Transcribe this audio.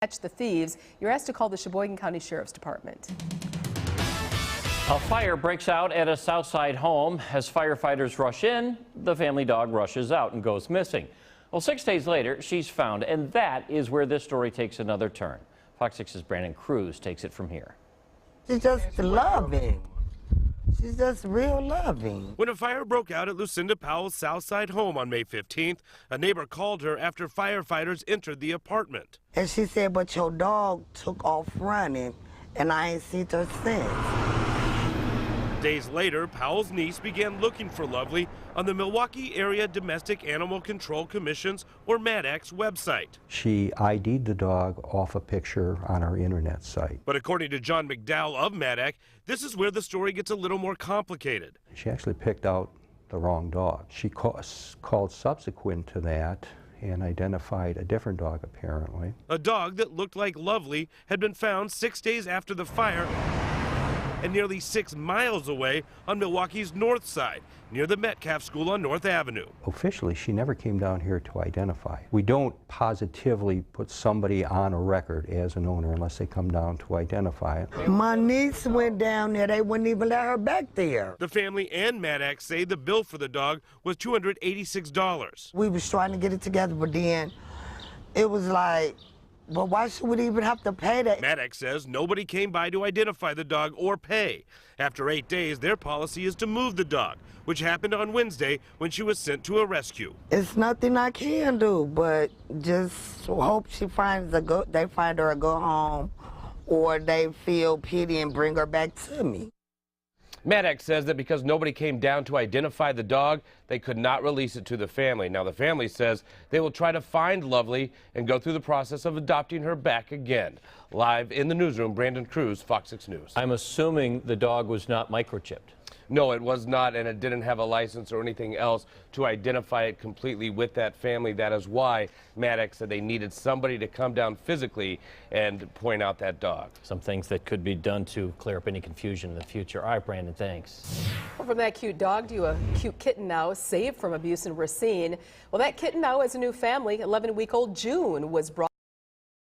catch the thieves, you're asked to call the Sheboygan County Sheriff's Department. A fire breaks out at a Southside home. As firefighters rush in, the family dog rushes out and goes missing. Well, 6 days later, she's found, and that is where this story takes another turn. Fox 6's Brandon Cruz takes it from here. She's just loving. She's just real loving. When a fire broke out at Lucinda Powell's Southside home on May 15th, a neighbor called her after firefighters entered the apartment. And she said, but your dog took off running, and I ain't seen her since. Days later, Powell's niece began looking for Lovely on the Milwaukee Area Domestic Animal Control Commission's, or MADAC's, website. She ID'd the dog off a picture on our internet site. But according to John McDowell of MADAC, this is where the story gets a little more complicated. She actually picked out the wrong dog. She called subsequent to that and identified a different dog, apparently. A dog that looked like Lovely had been found 6 days after the fire and nearly 6 miles away on Milwaukee's north side, near the Metcalf School on North Avenue. Officially, she never came down here to identify. We don't positively put somebody on a record as an owner unless they come down to identify it. My niece went down there. They wouldn't even let her back there. The family and MADAC say the bill for the dog was $286. We was trying to get it together, but then it was like, well, why should we even have to pay that? MADAC says nobody came by to identify the dog or pay. After 8 days, their policy is to move the dog, which happened on Wednesday when she was sent to a rescue. It's nothing I can do, but just hope she finds they find her a good home, or they feel pity and bring her back to me. MADAC says that because nobody came down to identify the dog, they could not release it to the family. Now, the family says they will try to find Lovely and go through the process of adopting her back again. Live in the newsroom, Brandon Cruz, Fox 6 News. I'm assuming the dog was not microchipped. No, it was not, and it didn't have a license or anything else to identify it completely with that family. That is why MADAC said they needed somebody to come down physically and point out that dog. Some things that could be done to clear up any confusion in the future. All right, Brandon, thanks. Well, from that cute dog to a cute kitten now, saved from abuse in Racine. Well, that kitten now has a new family. 11-week-old June was brought